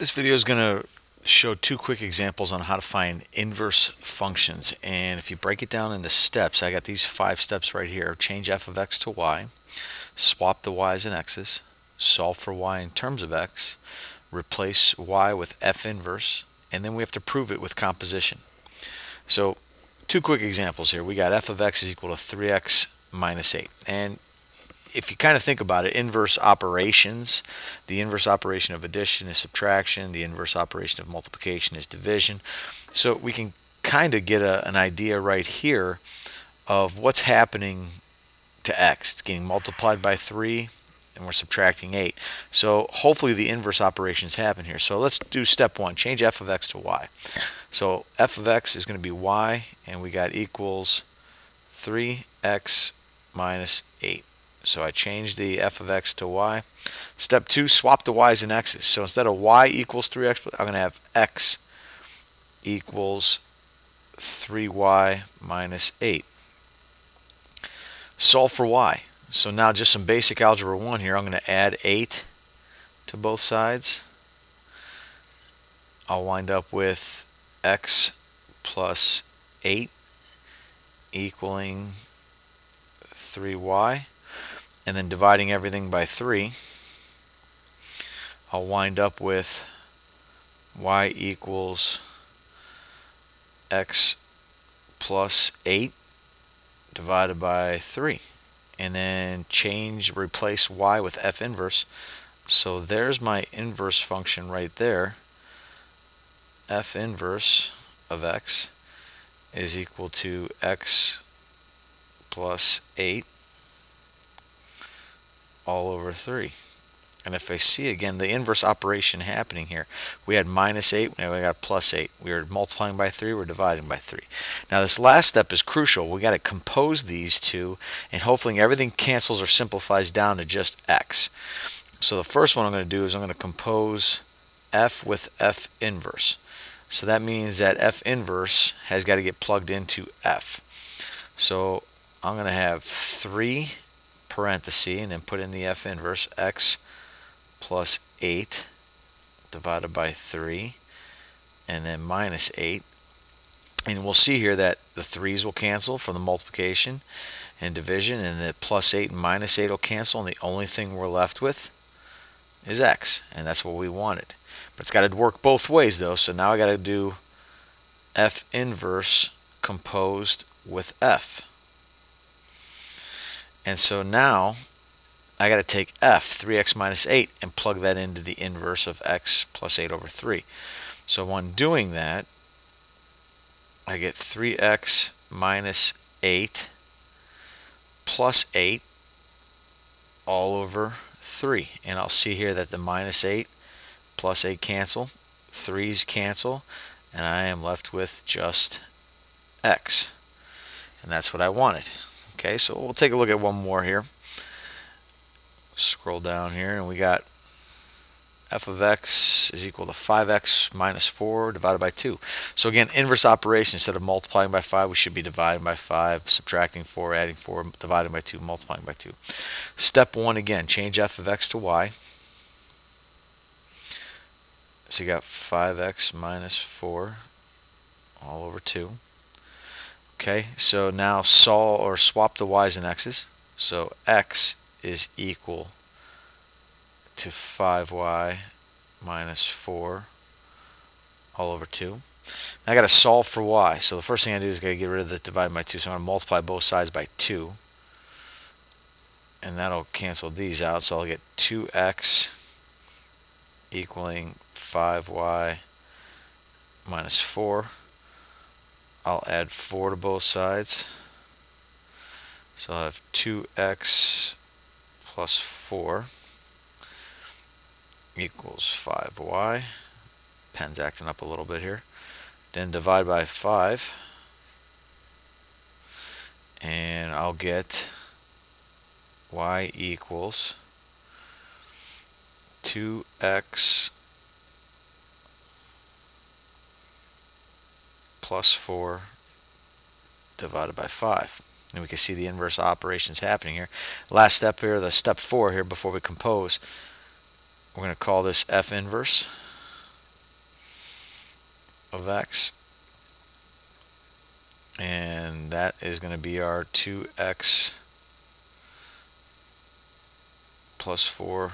This video is going to show two quick examples on how to find inverse functions. And if you break it down into steps, I got these 5 steps right here. Change f of x to y, swap the y's and x's, solve for y in terms of x, replace y with f inverse, and then we have to prove it with composition. So two quick examples here. We got f of x is equal to 3x minus 8. And if you kind of think about it, inverse operations, the inverse operation of addition is subtraction, the inverse operation of multiplication is division. So we can kind of get an idea right here of what's happening to x. It's getting multiplied by 3 and we're subtracting 8. So hopefully the inverse operations happen here. So let's do step 1, change f of x to y. So f of x is going to be y, and we got equals 3x minus 8. So I changed the f of x to y. Step 2, swap the y's and x's. So instead of y equals 3x, I'm going to have x equals 3y minus 8. Solve for y. So now just some basic algebra 1 here. I'm going to add 8 to both sides. I'll wind up with x plus 8 equaling 3y. And then dividing everything by 3, I'll wind up with y equals x plus 8 divided by 3. And then replace y with f inverse. So there's my inverse function right there. F inverse of x is equal to x plus 8 all over 3. And if I see again the inverse operation happening here, we had minus 8, now we got plus 8. We are multiplying by 3, we're dividing by 3. Now this last step is crucial. We got to compose these two, and hopefully everything cancels or simplifies down to just x. So the first one I'm going to do is I'm going to compose f with f inverse. So that means that f inverse has got to get plugged into f. So I'm going to have 3 parenthesis and then put in the f inverse, x plus 8 divided by 3 and then minus 8. And we'll see here that the 3's will cancel from the multiplication and division, and the plus 8 and minus 8 will cancel, and the only thing we're left with is x, and that's what we wanted. But it's got to work both ways though, so now I got to do f inverse composed with f. And so now I got to take f, 3x minus 8, and plug that into the inverse of x plus 8 over 3. So when doing that, I get 3x minus 8 plus 8 all over 3. And I'll see here that the minus 8 plus 8 cancel, 3's cancel, and I am left with just x. And that's what I wanted. Okay, so we'll take a look at one more here. Scroll down here, and we got f of x is equal to 5x minus 4 divided by 2. So again, inverse operation. Instead of multiplying by 5, we should be dividing by 5, subtracting 4, adding 4, dividing by 2, multiplying by 2. Step 1 again, change f of x to y. So you got 5x minus 4 all over 2. Okay, so now swap the y's and x's. So x is equal to 5y minus 4 all over 2. Now I got to solve for y. So the first thing I do is got to get rid of the divided by 2. So I'm going to multiply both sides by 2. And that'll cancel these out. So I'll get 2x equaling 5y minus 4. I'll add 4 to both sides. So I'll have 2x plus 4 equals 5y. Pen's acting up a little bit here. Then divide by 5. And I'll get y equals 2x plus 4 divided by 5. And we can see the inverse operations happening here. Last step here, the step 4 here before we compose, we're going to call this f inverse. of x, and that is going to be our 2x plus 4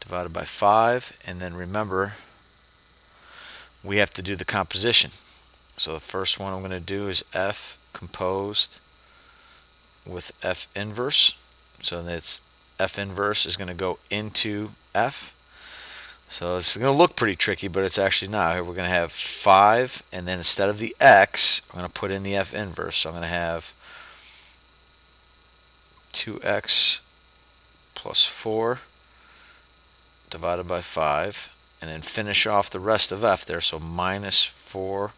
divided by 5. And then remember, we have to do the composition. So the first one I'm going to do is f composed with f inverse. So that's f inverse is going to go into f. So it's going to look pretty tricky, but it's actually not. Here we're going to have 5, and then instead of the x, I'm going to put in the f inverse. So I'm going to have 2x plus 4 divided by 5, and then finish off the rest of f there. So minus 4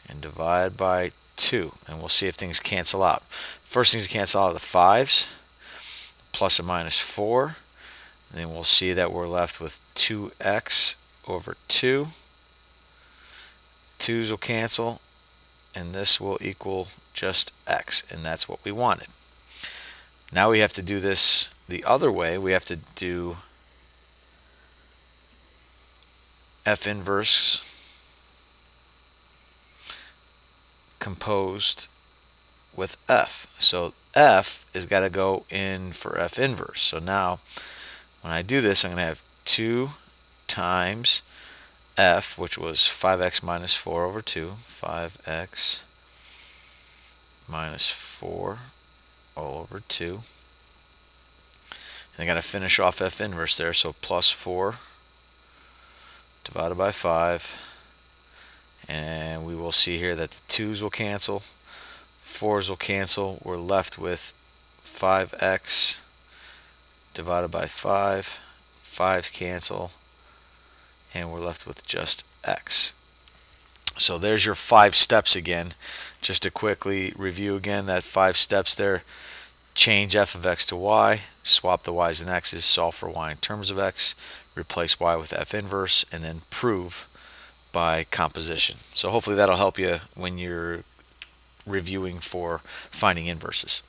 and divide by 2, and we'll see if things cancel out. First things to cancel out are the 5's, plus and minus 4. And then we'll see that we're left with 2x over 2. 2's will cancel, and this will equal just x, and that's what we wanted. Now we have to do this the other way. We have to do f inverse composed with f. So f is got to go in for f inverse. So now when I do this, I'm going to have 2 times f, which was 5x minus 4 over 2, 5x minus 4 all over 2. And I got to finish off f inverse there, so plus 4 divided by 5. And we will see here that the 2's will cancel, 4's will cancel. We're left with 5x divided by 5. 5's cancel, and we're left with just x. So there's your 5 steps again. Just to quickly review again, that 5 steps there: change f of x to y, swap the y's and x's, solve for y in terms of x, replace y with f inverse, and then prove by composition. So hopefully that'll help you when you're reviewing for finding inverses.